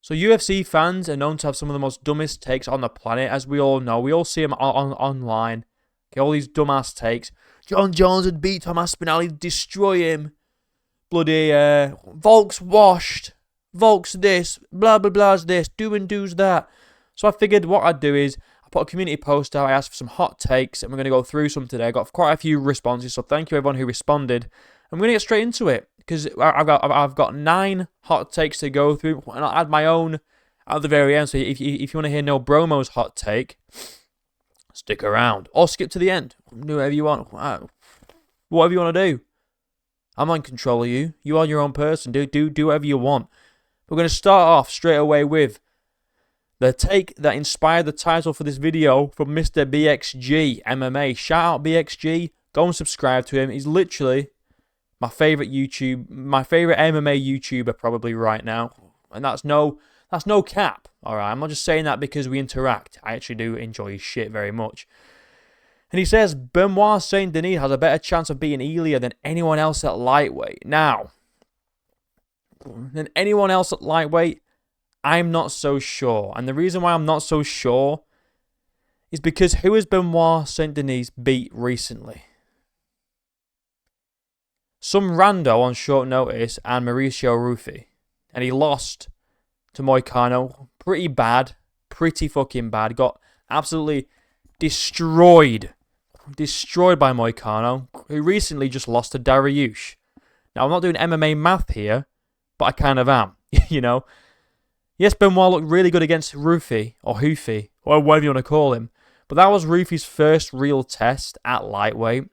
So UFC fans are known to have some of the most dumbest takes on the planet, as we all know. We all see them online. Okay, all these dumbass takes. John Jones would beat Tom Aspinall, he'd destroy him. Bloody, Volk's washed. Volk's this. Blah, blah, blah's this. Do's that. So I figured what I'd do is, I put a community post out, I asked for some hot takes, and we're going to go through some today. I got quite a few responses, so thank you everyone who responded. I'm going to get straight into it, because I've got 9 hot takes to go through, and I'll add my own at the very end. So if you want to hear No Bromo's hot take, stick around, or skip to the end. Do whatever you want. Whatever you want to do. I'm not in control of you. You are your own person. Do whatever you want. We're going to start off straight away with the take that inspired the title for this video from Mr. BXG MMA. Shout out BXG. Go and subscribe to him. He's literally my favorite MMA YouTuber probably right now, and that's no cap. All right, I'm not just saying that because we interact. I actually do enjoy his shit very much. And he says Benoit Saint Denis has a better chance of beating Ilia than anyone else at lightweight. Now, than anyone else at lightweight, I'm not so sure. And the reason why I'm not so sure is because who has Benoit Saint Denis beat recently? Some rando on short notice and Mauricio Rufy. And he lost to Moicano. Pretty bad. Pretty fucking bad. Got absolutely destroyed. Destroyed by Moicano, who recently just lost to Dariush. Now, I'm not doing MMA math here, but I kind of am. You know? Yes, Benoit looked really good against Rufy, or Hoofy, or whatever you want to call him. But that was Rufy's first real test at lightweight. And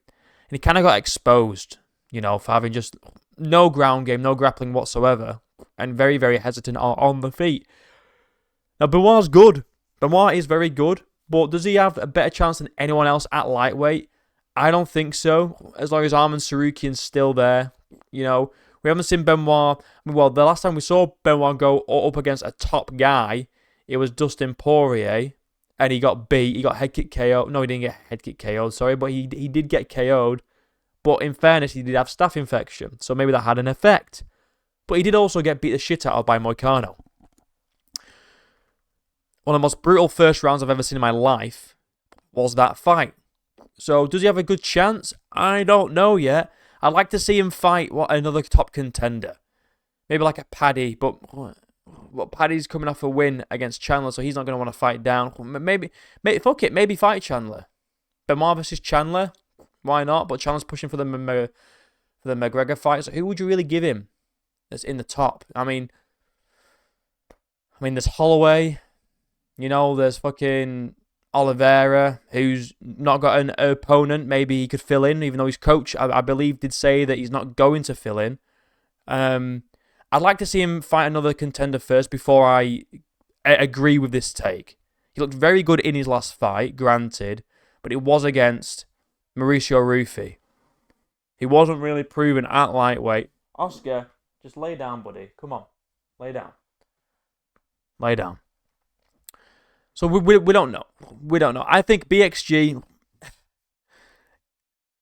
he kind of got exposed, you know, for having just no ground game, no grappling whatsoever. And very, very hesitant on the feet. Now, Benoit's good. Benoit is very good. But does he have a better chance than anyone else at lightweight? I don't think so. As long as Arman Sarukian's still there. You know, we haven't seen Benoit. Well, the last time we saw Benoit go up against a top guy, it was Dustin Poirier. And he got beat. He got head kick KO'd. No, he didn't get head kick KO'd, sorry. But he did get KO'd. But in fairness, he did have staph infection. So maybe that had an effect. But he did also get beat the shit out of by Moicano. One of the most brutal first rounds I've ever seen in my life was that fight. So, does he have a good chance? I don't know yet. I'd like to see him fight another top contender. Maybe like a Paddy, but Paddy's coming off a win against Chandler, so he's not going to want to fight down. Maybe fuck it, maybe fight Chandler. Benoit versus Chandler, why not? But Chandler's pushing for the McGregor fight, so who would you really give him that's in the top? I mean, there's Holloway. You know, there's fucking Oliveira, who's not got an opponent. Maybe he could fill in, even though his coach, I believe, did say that he's not going to fill in. I'd like to see him fight another contender first before I agree with this take. He looked very good in his last fight, granted, but it was against Mauricio Rufy. He wasn't really proven at lightweight. Oscar, just lay down, buddy. Come on. Lay down. Lay down. So we don't know. We don't know. I think BXG,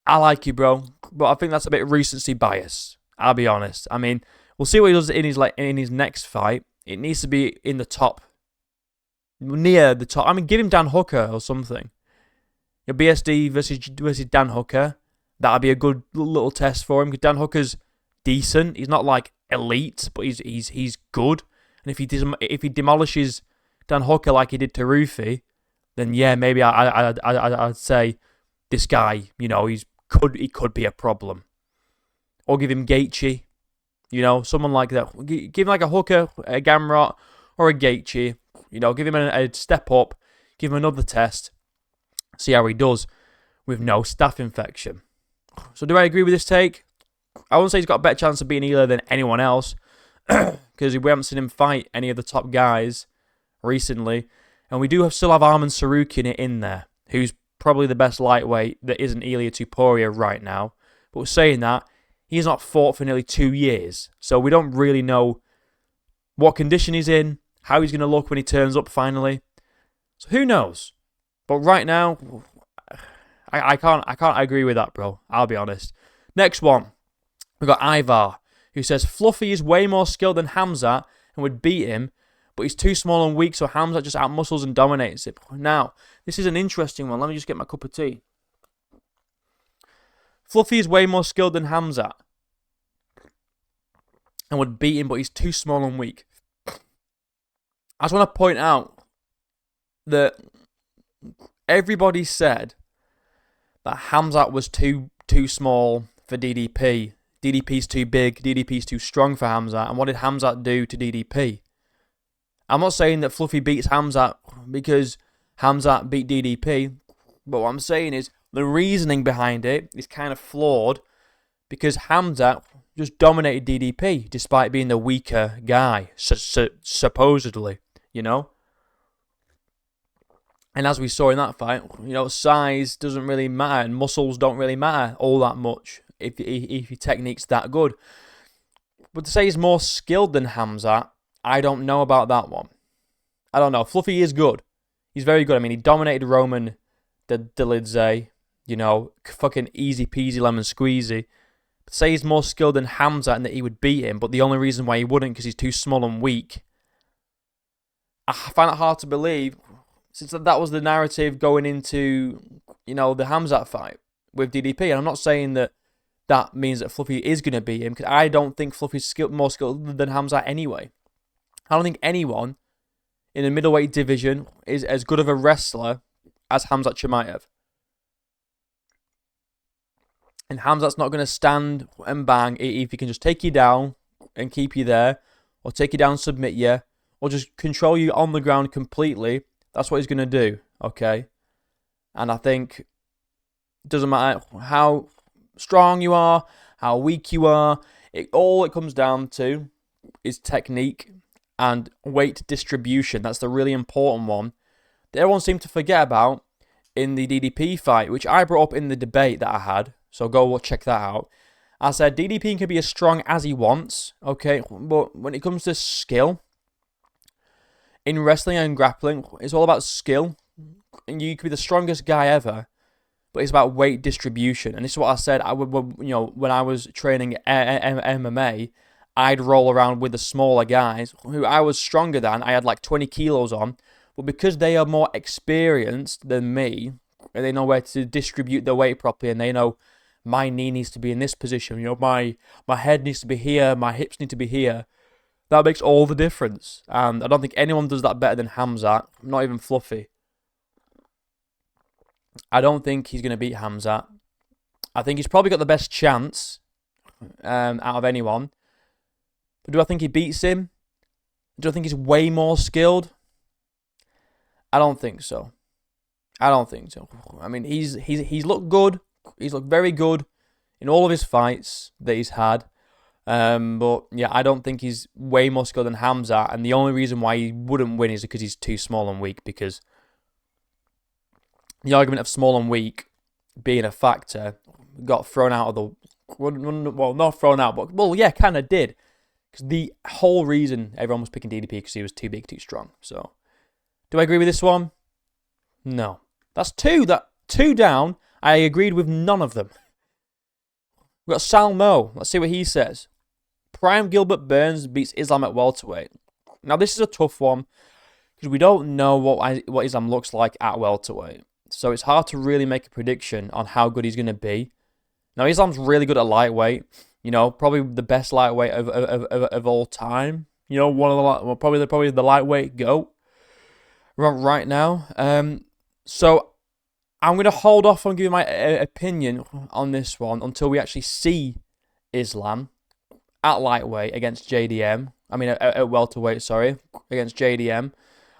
I like you, bro, but I think that's a bit recency bias. I'll be honest. I mean, we'll see what he does in his next fight. It needs to be in the top, near the top. I mean, give him Dan Hooker or something. Your BSD versus Dan Hooker. That'd be a good little test for him, because Dan Hooker's decent. He's not like elite, but he's good. And if he demolishes Dan Hooker like he did to Rufy, then yeah, maybe I'd say this guy, you know, he could be a problem. Or give him Gaethje, you know, someone like that. Give him like a Hooker, a Gamrot, or a Gaethje. You know, give him a step up, give him another test, see how he does with no staph infection. So do I agree with this take? I wouldn't say he's got a better chance of beating Ilia than anyone else, because we haven't seen him fight any of the top guys recently, and we still have Arman Sarukian in there, who's probably the best lightweight that isn't Ilia Topuria right now. But saying that, he's not fought for nearly 2 years, so we don't really know what condition he's in, how he's going to look when he turns up finally. So who knows? But right now, I can't agree with that, bro. I'll be honest. Next one, we got Ivar, who says Fluffy is way more skilled than Khamzat and would beat him, but he's too small and weak, so Khamzat just outmuscles and dominates it. Now, this is an interesting one. Let me just get my cup of tea. Fluffy is way more skilled than Khamzat and would beat him, but he's too small and weak. I just want to point out that everybody said that Khamzat was too small for DDP. DDP's too big, DDP's too strong for Khamzat. And what did Khamzat do to DDP? I'm not saying that Fluffy beats Khamzat because Khamzat beat DDP, but what I'm saying is the reasoning behind it is kind of flawed because Khamzat just dominated DDP despite being the weaker guy, supposedly, you know? And as we saw in that fight, you know, size doesn't really matter and muscles don't really matter all that much if your technique's that good. But to say he's more skilled than Khamzat, I don't know about that one. I don't know. Fluffy is good. He's very good. I mean, he dominated Roman Dolidze, you know, fucking easy peasy lemon squeezy. But to say he's more skilled than Khamzat and that he would beat him, but the only reason why he wouldn't because he's too small and weak, I find it hard to believe since that was the narrative going into, you know, the Khamzat fight with DDP. And I'm not saying that means that Fluffy is going to beat him because I don't think Fluffy's more skilled than Khamzat anyway. I don't think anyone in the middleweight division is as good of a wrestler as Khamzat Chimaev. And Khamzat's not going to stand and bang if he can just take you down and keep you there, or take you down, submit you, or just control you on the ground completely. That's what he's going to do, okay? And I think it doesn't matter how strong you are, how weak you are, all it comes down to is technique and weight distribution. That's the really important one that everyone seemed to forget about in the DDP fight, which I brought up in the debate that I had. So go check that out. I said DDP can be as strong as he wants, okay? But when it comes to skill, in wrestling and grappling, it's all about skill. And you could be the strongest guy ever, but it's about weight distribution. And this is what I said. I would, you know, when I was training MMA, I'd roll around with the smaller guys who I was stronger than. I had like 20 kilos on, but because they are more experienced than me, and they know where to distribute their weight properly, and they know my knee needs to be in this position, you know, my head needs to be here, my hips need to be here. That makes all the difference. And I don't think anyone does that better than Khamzat, not even Fluffy. I don't think he's going to beat Khamzat. I think he's probably got the best chance out of anyone. But do I think he beats him? Do I think he's way more skilled? I don't think so. I don't think so. I mean, he's looked good. He's looked very good in all of his fights that he's had. But yeah, I don't think he's way more skilled than Khamzat. And the only reason why he wouldn't win is because he's too small and weak. Because the argument of small and weak being a factor got thrown out of the... Well, not thrown out, but... Well, yeah, kind of did. Because the whole reason everyone was picking DDP because he was too big, too strong. So, do I agree with this one? No. That's two. Two down. I agreed with none of them. We've got Salmo. Let's see what he says. Prime Gilbert Burns beats Islam at welterweight. Now, this is a tough one because we don't know what Islam looks like at welterweight. So, it's hard to really make a prediction on how good he's going to be. Now, Islam's really good at lightweight. You know, probably the best lightweight of all time. You know, one of the probably the lightweight GOAT right now. So I'm going to hold off on giving my opinion on this one until we actually see Islam at lightweight against JDM. I mean, at welterweight, sorry, against JDM.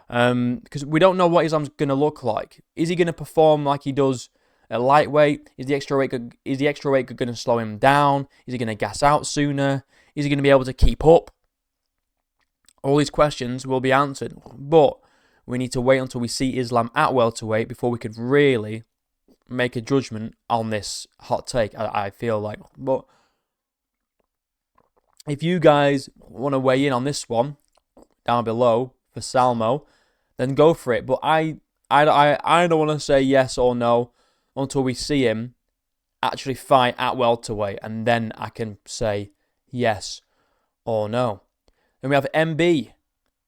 Because we don't know what Islam's going to look like. Is he going to perform like he does at lightweight? Is the extra weight going to slow him down? Is he going to gas out sooner? Is he going to be able to keep up? All these questions will be answered, but we need to wait until we see Islam at welterweight before we could really make a judgment on this hot take, I feel like. But if you guys want to weigh in on this one down below for Salmo, then go for it. But I don't want to say yes or no until we see him actually fight at welterweight, and then I can say yes or no. Then we have MB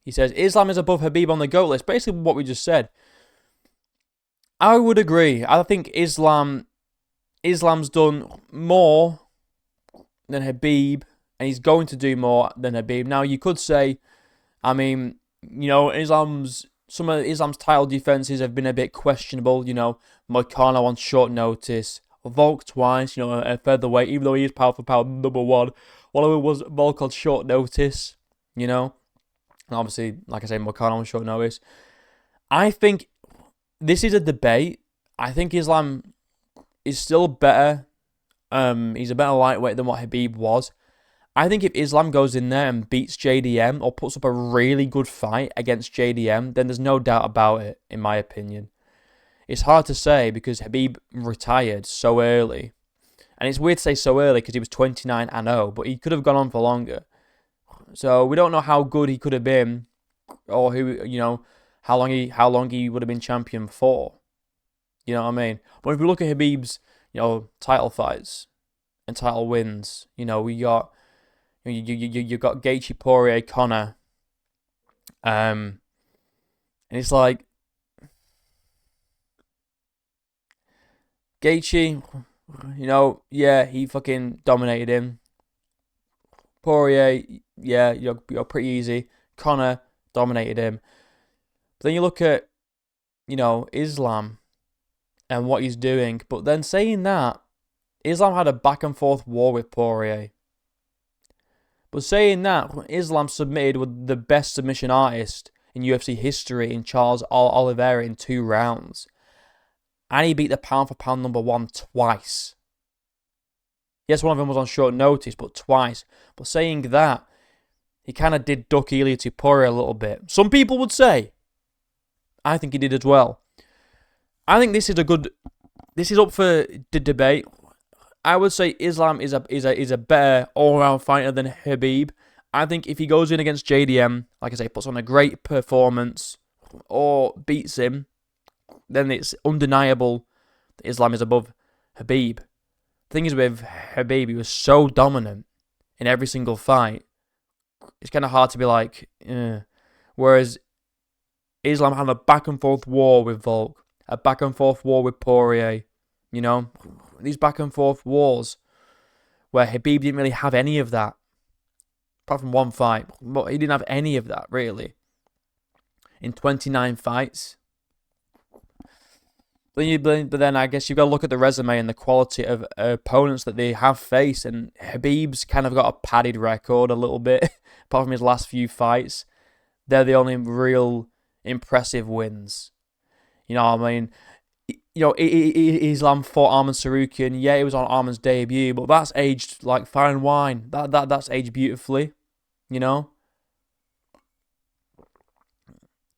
He says, Islam is above Khabib on the GOAT list. Basically what we just said. I would agree. I think Islam's done more than Khabib, and he's going to do more than Khabib. Now, you could say, I mean, you know, some of Islam's title defenses have been a bit questionable. You know, Moicano on short notice, Volk twice, you know, a featherweight, even though he is pound for pound number one. Well, it was Volk on short notice, you know. And obviously, like I say, Moicano on short notice. I think this is a debate. I think Islam is still better. He's a better lightweight than what Khabib was. I think if Islam goes in there and beats JDM or puts up a really good fight against JDM, then there's no doubt about it, in my opinion. It's hard to say because Khabib retired so early. And it's weird to say so early because he was 29-0, but he could have gone on for longer. So we don't know how good he could have been or who, you know, how long he would have been champion for. You know what I mean? But if we look at Khabib's, you know, title fights and title wins, you know, you got Gaethje, Poirier, Conor, and it's like Gaethje, you know, yeah, he fucking dominated him. Poirier, yeah, you're pretty easy. Conor dominated him. But then you look at, you know, Islam and what he's doing. But then saying that, Islam had a back and forth war with Poirier. But saying that, Islam submitted with the best submission artist in UFC history in Charles Oliveira in 2 rounds. And he beat the pound for pound number one twice. Yes, one of them was on short notice, but twice. But saying that, he kind of did duck Ilia to Topuria a little bit. Some people would say. I think he did as well. I think this is up for the debate. I would say Islam is a better all-round fighter than Khabib. I think if he goes in against JDM, like I say, puts on a great performance or beats him, then it's undeniable that Islam is above Khabib. The thing is with Khabib, he was so dominant in every single fight. It's kind of hard to be like, whereas Islam had a back and forth war with Volk, a back and forth war with Poirier, you know, these back and forth wars where Khabib didn't really have any of that, apart from one fight, but he didn't have any of that really in 29 fights. But then I guess you've got to look at the resume and the quality of opponents that they have faced, and Khabib's kind of got a padded record a little bit, apart from his last few fights. They're the only real impressive wins. You know what I mean? You know, Islam fought Arman Sarukian. Yeah, it was on Arman's debut, but that's aged like fine wine. That's aged beautifully, you know?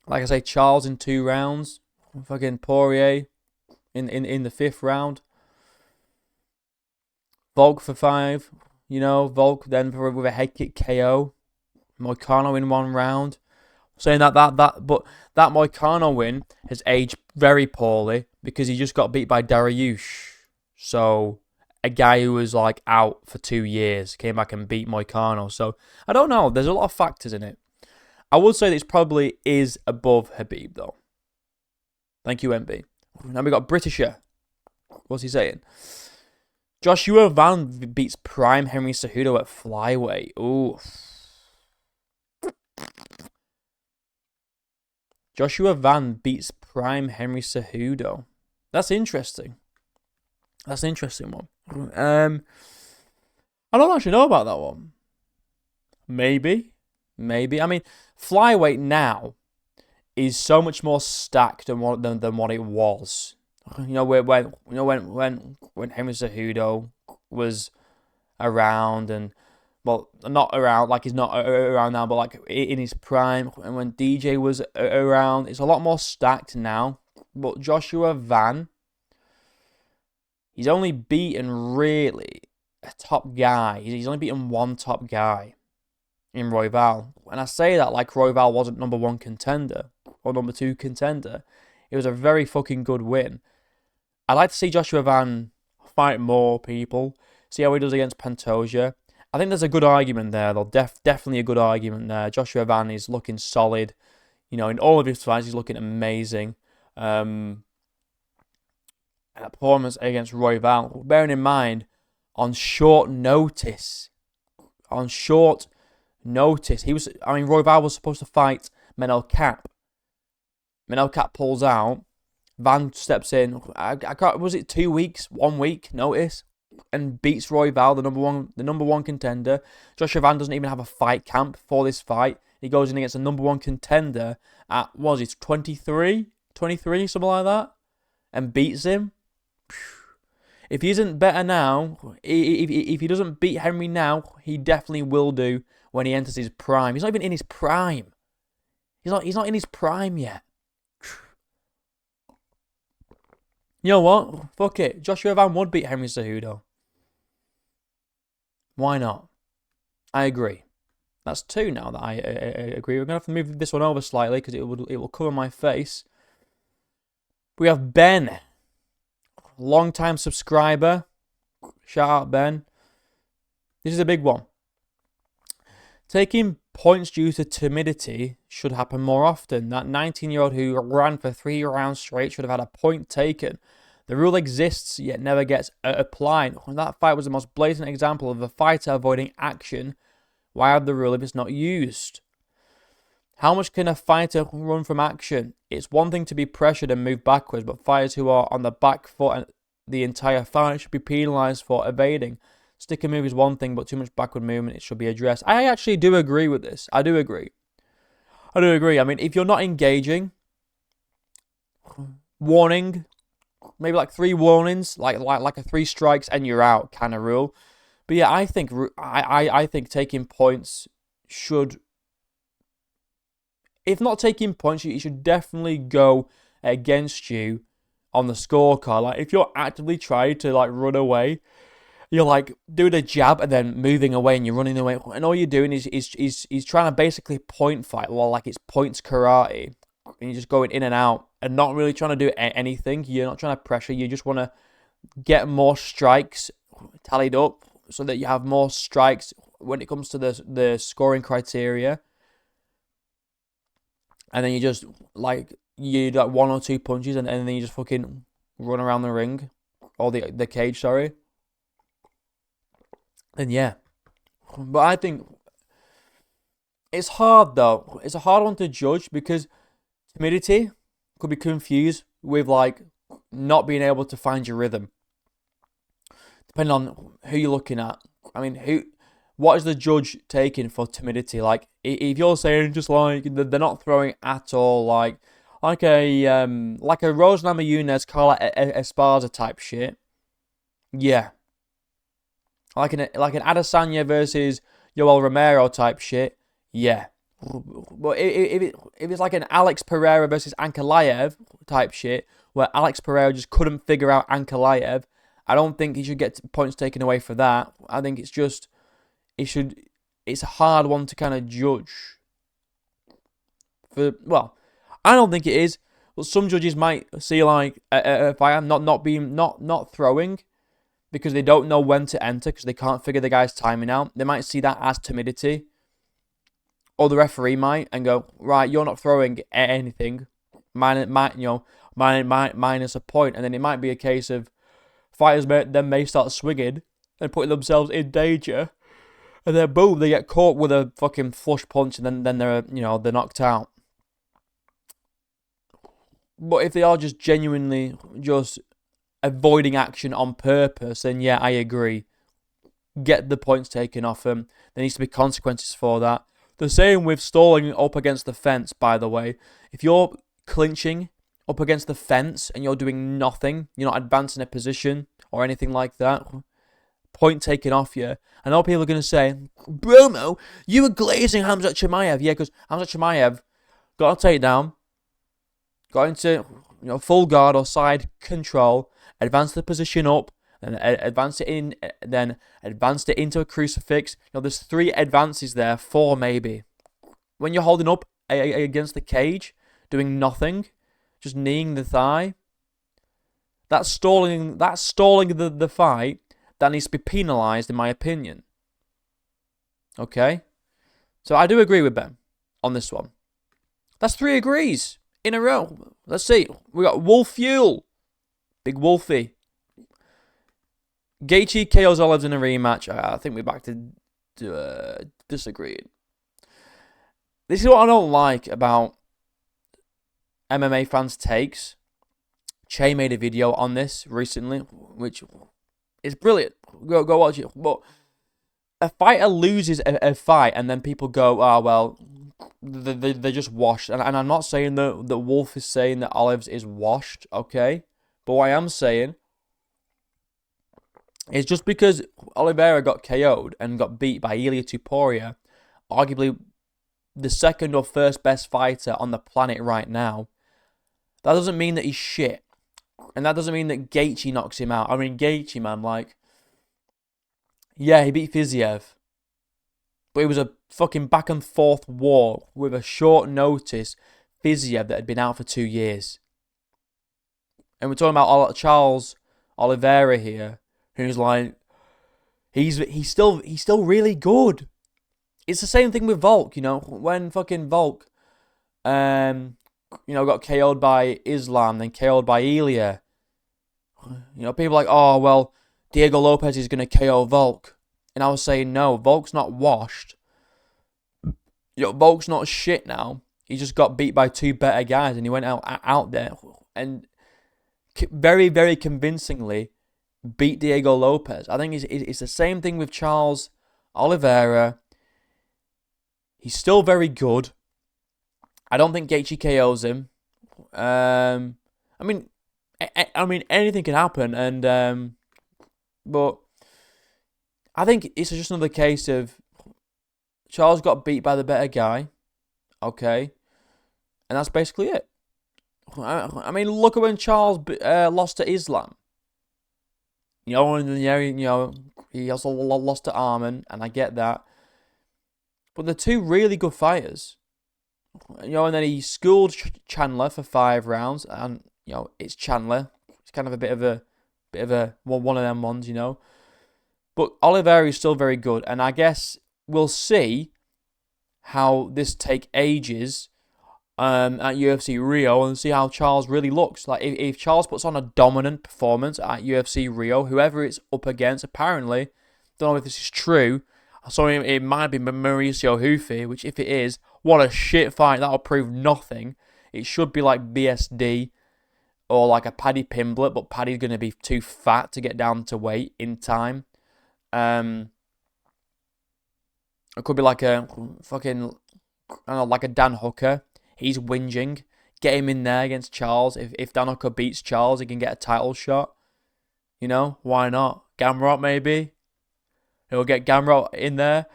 Like I say, Charles in 2 rounds. Fucking Poirier in the 5th round. Volk for 5. You know, Volk then with a head kick KO. Moicano in 1 round. Saying but that Moicano win has aged very poorly because he just got beat by Dariush. So a guy who was like out for 2 years came back and beat Moicano. So I don't know. There's a lot of factors in it. I would say this probably is above Khabib though. Thank you, MB. Now we got Britisher. What's he saying? Joshua Van beats Prime Henry Cejudo at flyweight. Ooh. Joshua Van beats Prime Henry Cejudo. That's interesting. That's an interesting one. I don't actually know about that one. Maybe. I mean, flyweight now is so much more stacked than what it was. You know, when Henry Cejudo was around, and well, not around, like he's not around now, but like in his prime, and when DJ was around, it's a lot more stacked now. But Joshua Van, he's only beaten really a top guy. He's only beaten one top guy in Royval. And I say that like Royval wasn't number 1 contender or number 2 contender. It was a very fucking good win. I'd like to see Joshua Van fight more people, see how he does against Pantoja. I think there's a good argument there, though. Definitely a good argument there. Joshua Van is looking solid. You know, in all of his fights, he's looking amazing. Performance against Royval. Bearing in mind, on short notice, Royval was supposed to fight Manel Cap. Manel Cap pulls out. Van steps in. I can't. Was it 2 weeks? 1 week notice, and beats Royval, the number one contender. Joshua Van doesn't even have a fight camp for this fight. He goes in against the number one contender at, what was it, 23, something like that, and beats him. If he isn't better now, if he doesn't beat Henry now, he definitely will do when he enters his prime. He's not even in his prime. He's not in his prime yet. You know what? Fuck it. Joshua Van would beat Henry Cejudo. Why not? I agree. That's 2 now that I agree. We're going to have to move this one over slightly because it will cover my face. We have Ben. Long-time subscriber. Shout out, Ben. This is a big one. Taking points due to timidity should happen more often. That 19-year-old who ran for 3 rounds straight should have had a point taken. The rule exists, yet never gets applied. That fight was the most blatant example of a fighter avoiding action. Why have the rule if it's not used? How much can a fighter run from action? It's one thing to be pressured and move backwards, but fighters who are on the back foot the entire fight should be penalized for evading. Stick and move is one thing, but too much backward movement, it should be addressed. I actually do agree with this. I do agree. I mean, if you're not engaging, warning, maybe like 3 warnings, like a 3 strikes and you're out kind of rule. But yeah, I think taking points should, if not taking points, it should definitely go against you on the scorecard. Like if you're actively trying to like run away, you're like doing a jab and then moving away and you're running away, and all you're doing is trying to basically point fight, well, like it's points karate, and you're just going in and out and not really trying to do anything. You're not trying to pressure. You just want to get more strikes tallied up so that you have more strikes when it comes to the scoring criteria. And then you just you do like 1 or 2 punches and then you just fucking run around the ring or the cage, sorry. And yeah, but I think it's hard though. It's a hard one to judge because timidity could be confused with like not being able to find your rhythm. Depending on who you're looking at. I mean, what is the judge taking for timidity? Like, if you're saying just like they're not throwing at all, like a Rose Namajunas, Carla Esparza type shit. Yeah. Like an Adesanya versus Yoel Romero type shit. Yeah. But if it's like an Alex Pereira versus Ankalaev type shit, where Alex Pereira just couldn't figure out Ankalaev, I don't think he should get points taken away for that. I think it's a hard one to kind of judge. I don't think it is. But some judges might see like if I am not throwing because they don't know when to enter because they can't figure the guy's timing out. They might see that as timidity. Or the referee might and go, right, you're not throwing anything, minus a point, and then it might be a case of fighters may start swinging and putting themselves in danger, and then boom, they get caught with a fucking flush punch, and then they're knocked out. But if they are just genuinely just avoiding action on purpose, then yeah, I agree. Get the points taken off them. There needs to be consequences for that. The same with stalling up against the fence, by the way. If you're clinching up against the fence and you're doing nothing, you're not advancing a position or anything like that, point taken off you. I know people are going to say, Bromo, you were glazing Khamzat Chimaev. Yeah, because Khamzat Chimaev got a takedown, got into full guard or side control, advanced the position up, and advanced it into a crucifix. There's 3 advances there, 4 maybe. When you're holding up against the cage, doing nothing, just kneeing the thigh, that's stalling the fight. That needs to be penalized, in my opinion. Okay? So I do agree with Ben on this one. That's 3 agrees in a row. Let's see. We got Wolf Fuel. Big Wolfie. Gaethje KOs Olives in a rematch. I think we're back to disagreeing. This is what I don't like about MMA fans' takes. Che made a video on this recently, which is brilliant. Go watch it. But a fighter loses a fight, and then people go, "Oh well, they're just washed." And I'm not saying that Wolf is saying that Olives is washed, okay? But what I am saying is just because Oliveira got KO'd and got beat by Ilia Topuria, arguably the second or first best fighter on the planet right now, that doesn't mean that he's shit. And that doesn't mean that Gaethje knocks him out. I mean, Gaethje, man, like, yeah, he beat Fiziev. But it was a fucking back and forth war with a short notice Fiziev that had been out for 2 years. And we're talking about Charles Oliveira here, who's like, he's still really good. It's the same thing with Volk, you know, when fucking Volk, got KO'd by Islam, then KO'd by Ilia. You know, people are like, oh, well, Diego Lopez is going to KO Volk. And I was saying, no, Volk's not washed. You know, Volk's not shit now. He just got beat by 2 better guys, and he went out there and very, very convincingly beat Diego Lopez. I think it's the same thing with Charles Oliveira. He's still very good. I don't think Gaethje KOs him. I mean, anything can happen, and but I think it's just another case of Charles got beat by the better guy, okay, and that's basically it. I mean, look at when Charles lost to Islam. You know, and he also lost to Arman, and I get that. But they're 2 really good fighters. You know, and then he schooled Chandler for 5 rounds, and you know, it's Chandler. It's kind of a bit of a one of them ones, you know. But Oliveira is still very good, and I guess we'll see how this take ages at UFC Rio, and see how Charles really looks. Like if Charles puts on a dominant performance at UFC Rio, whoever it's up against, apparently, don't know if this is true. I saw it might be Mauricio Hufi, which if it is, what a shit fight. That'll prove nothing. It should be like BSD or like a Paddy Pimblett, but Paddy's going to be too fat to get down to weight in time. It could be like a fucking, I don't know, like a Dan Hooker. He's whinging. Get him in there against Charles. If Dan Hooker beats Charles, he can get a title shot. You know, why not? Gamrot maybe. He'll get Gamrot in there.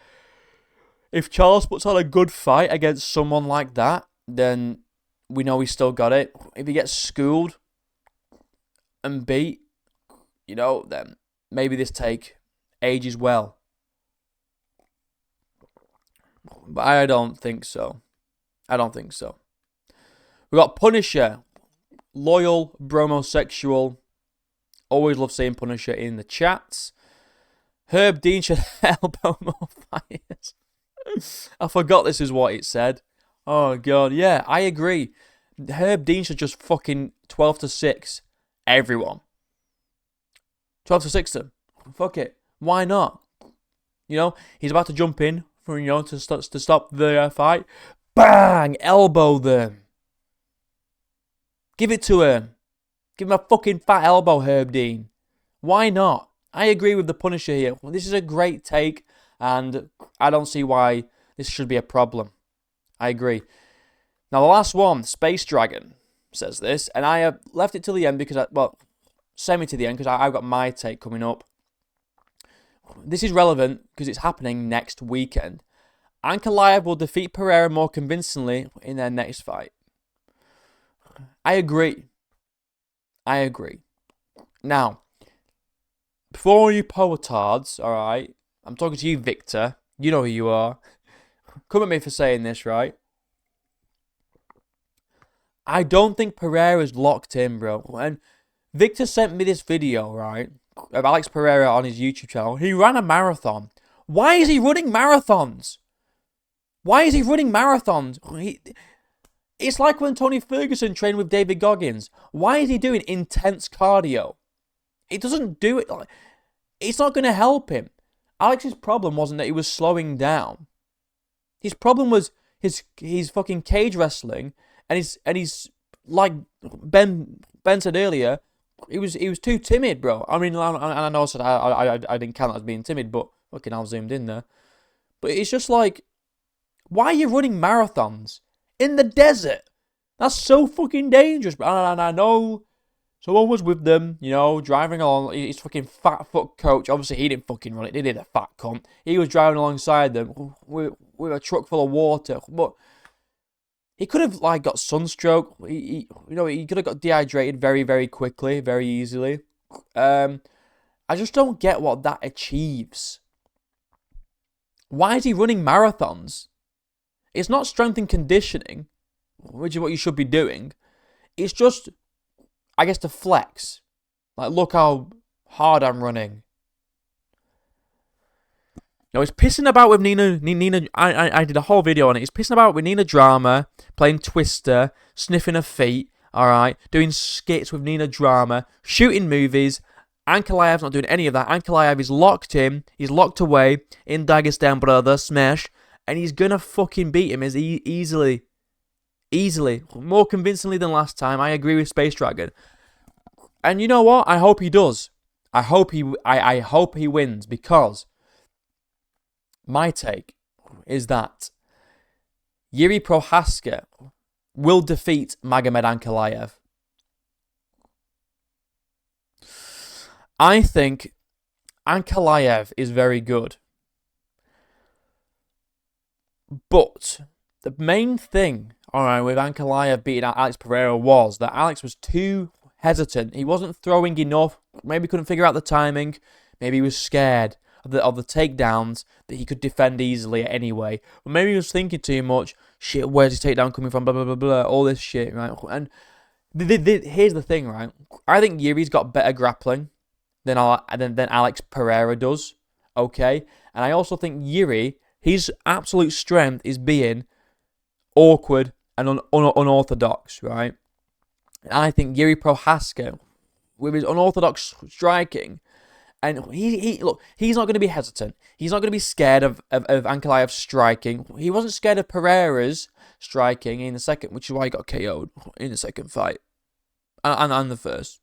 If Charles puts on a good fight against someone like that, then we know he's still got it. If he gets schooled and beat, you know, then maybe this take ages well. But I don't think so. We got Punisher. Loyal, bromosexual. Always love seeing Punisher in the chats. Herb Dean should elbow more fighters. I forgot this is what it said. Oh, God. Yeah, I agree. Herb Dean should just fucking 12-6 everyone. 12-6 them. Fuck it. Why not? You know, he's about to jump in for, to stop the fight. Bang! Elbow them. Give it to him. Give him a fucking fat elbow, Herb Dean. Why not? I agree with the Punisher here. Well, this is a great take, and I don't see why this should be a problem. I agree. Now, the last one, Space Dragon, says this, and I have left it till the end because, semi to the end, because I've got my take coming up. This is relevant because it's happening next weekend. Ankalaev will defeat Pereira more convincingly in their next fight. I agree. Now, before all you poetards, alright, I'm talking to you, Victor. You know who you are. Come at me for saying this, right? I don't think Pereira's locked in, bro. And Victor sent me this video, right, of Alex Pereira on his YouTube channel. He ran a marathon. Why is he running marathons? Why is he running marathons? It's like when Tony Ferguson trained with David Goggins. Why is he doing intense cardio? It doesn't do it. It's not going to help him. Alex's problem wasn't that he was slowing down. His problem was his fucking cage wrestling, and he's like Ben said earlier, he was too timid, bro. I mean, I know I didn't count that as being timid, but fucking I zoomed in there. But it's just like, why are you running marathons in the desert? That's so fucking dangerous. And I know someone was with them, you know, driving along. His fucking fat fuck coach. Obviously, he didn't fucking run it. They did a fat cunt. He was driving alongside them with a truck full of water. But he could have like got sunstroke. He could have got dehydrated very, very quickly, very easily. I just don't get what that achieves. Why is he running marathons? It's not strength and conditioning, which is what you should be doing. It's just, I guess, to flex. Like, look how hard I'm running. No, he's pissing about with Nina. I did a whole video on it. He's pissing about with Nina Drama, playing Twister, sniffing her feet, alright, doing skits with Nina Drama, shooting movies. Ankalaev's not doing any of that. Ankalaev is locked in. He's locked away in Dagestan, brother. Smash. And he's going to fucking beat him easily. Easily. More convincingly than last time. I agree with Space Dragon. And you know what? I hope he does. I hope he wins, because my take is that JIRI Prochazka will defeat Magomed Ankalaev. I think Ankalaev is very good. But the main thing, alright, with Ankalaev beating Alex Pereira was that Alex was too hesitant. He wasn't throwing enough. Maybe couldn't figure out the timing. Maybe he was scared of the takedowns that he could defend easily anyway. But maybe he was thinking too much. Shit, where's his takedown coming from? Blah, blah, blah, blah. All this shit, right? And here's the thing, right? I think Yuri's got better grappling than Alex Pereira does. Okay? And I also think Yuri, his absolute strength is being awkward and unorthodox, right? And I think JIRI Prochazka, with his unorthodox striking, and he's not going to be hesitant. He's not going to be scared of Ankalaev's striking. He wasn't scared of Pereira's striking in the second, which is why he got KO'd in the second fight. And the first.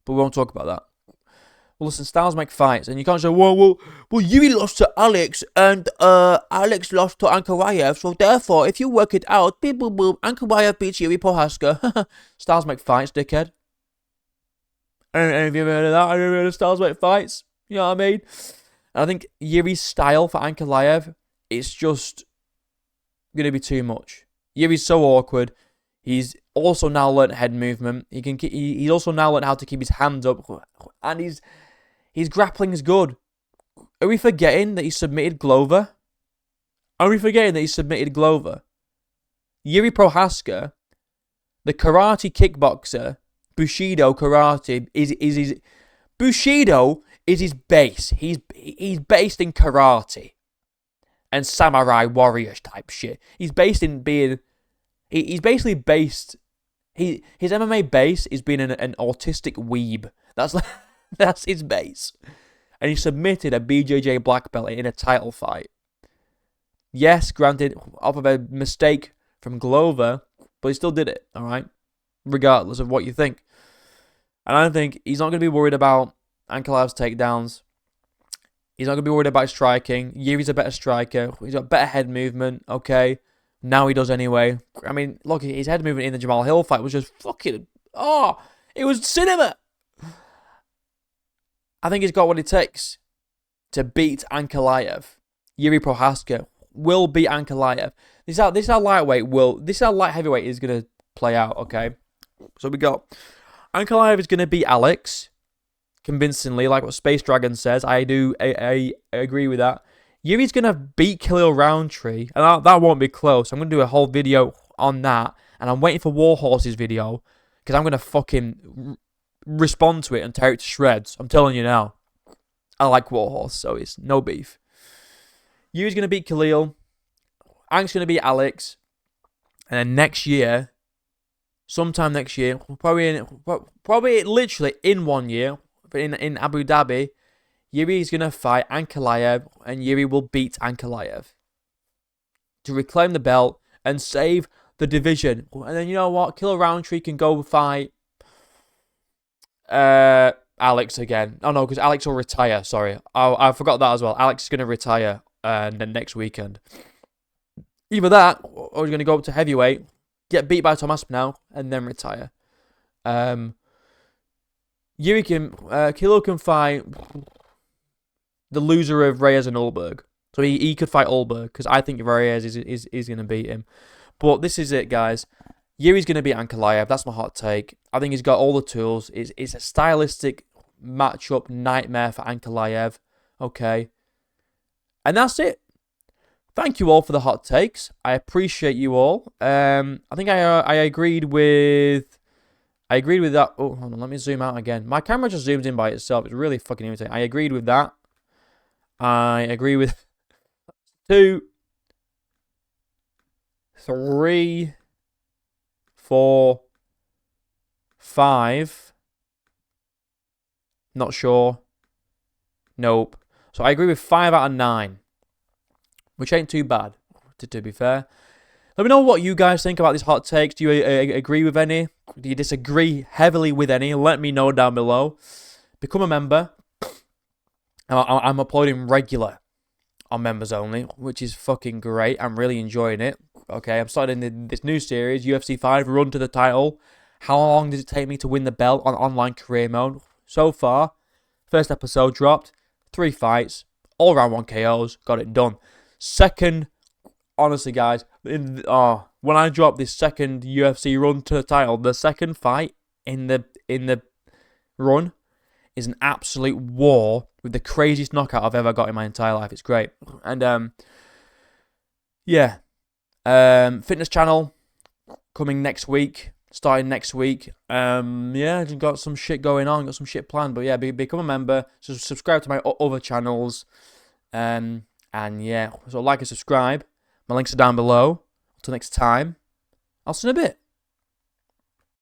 But we won't talk about that. Well, listen, styles make fights, and you can't say, well, Yuri lost to Alex, and Alex lost to Ankalaev, so therefore, if you work it out, beep, boop, boop, Ankalaev beats JIRI Prochazka. Styles make fights, dickhead. And have you ever heard of that? Have you ever heard of styles make fights? You know what I mean? And I think Yuri's style for Ankalaev, it's just going to be too much. Yuri's so awkward. He's also now learned head movement. He's also now learned how to keep his hands up, and his grappling is good. Are we forgetting that he submitted Glover? JIRI Prochazka, the karate kickboxer, Bushido karate Bushido is his base. He's based in karate and samurai warrior type shit. He's based in being. He's basically based. His MMA base is being an autistic weeb. That's his base. And he submitted a BJJ black belt in a title fight. Yes, granted, off of a mistake from Glover, but he still did it, alright? Regardless of what you think. And I think he's not going to be worried about Ankalaev's takedowns. He's not going to be worried about striking. Yuri's a better striker. He's got better head movement, okay? Now he does anyway. I mean, look, his head movement in the Jamal Hill fight was just fucking... Oh, it was cinema! I think he's got what it takes to beat Ankalaev. JIRI Prochazka will beat Ankalaev. This is how light heavyweight is going to play out, okay? So we got Ankalaev is going to beat Alex convincingly, like what Space Dragon says. I agree with that. Yuri's going to beat Khalil Roundtree, and that won't be close. I'm going to do a whole video on that, and I'm waiting for Warhorse's video, because I'm going to fucking respond to it and tear it to shreds. I'm telling you now. I like Warhorse, so it's no beef. Yuri's going to beat Khalil. Ank's going to beat Alex. And then next year, sometime next year, probably literally in 1 year, in Abu Dhabi, Yuri is going to fight Ankalaev, and Yuri will beat Ankalaev to reclaim the belt and save the division. And then you know what? Killer Roundtree can go fight Alex again. Oh no, because Alex will retire. Sorry, I forgot that as well. Alex is going to retire next weekend. Either that, or he's going to go up to heavyweight, get beat by Tom Aspinall, and then retire. Kilo can fight the loser of Reyes and Ulberg. So he could fight Ulberg, because I think Reyes is going to beat him. But this is it, guys. Yuri's going to beat Ankalaev. That's my hot take. I think he's got all the tools. It's a stylistic matchup nightmare for Ankalaev. Okay. And that's it. Thank you all for the hot takes. I appreciate you all. I think I agreed with that. Oh, hold on. Let me zoom out again. My camera just zooms in by itself. It's really fucking irritating. I agreed with that. I agree with 2, 3, 4, 5. Not sure. Nope. So I agree with 5 out of 9. Which ain't too bad, to be fair. Let me know what you guys think about these hot takes. Do you agree with any? Do you disagree heavily with any? Let me know down below. Become a member. I'm uploading regular on members only, which is fucking great. I'm really enjoying it. Okay, I'm starting this new series, UFC 5, Run to the Title. How long does it take me to win the belt on online career mode? So far, first episode dropped, 3 fights, all round 1 KOs, got it done. Second, honestly, guys, when I drop this second UFC Run to the Title, the second fight in the run is an absolute war with the craziest knockout I've ever got in my entire life. It's great. And yeah, fitness channel coming next week, starting next week. Yeah, just got some shit going on, got some shit planned. But yeah, become a member, subscribe to my other channels. And yeah, so like and subscribe. My links are down below. Until next time, I'll see you in a bit.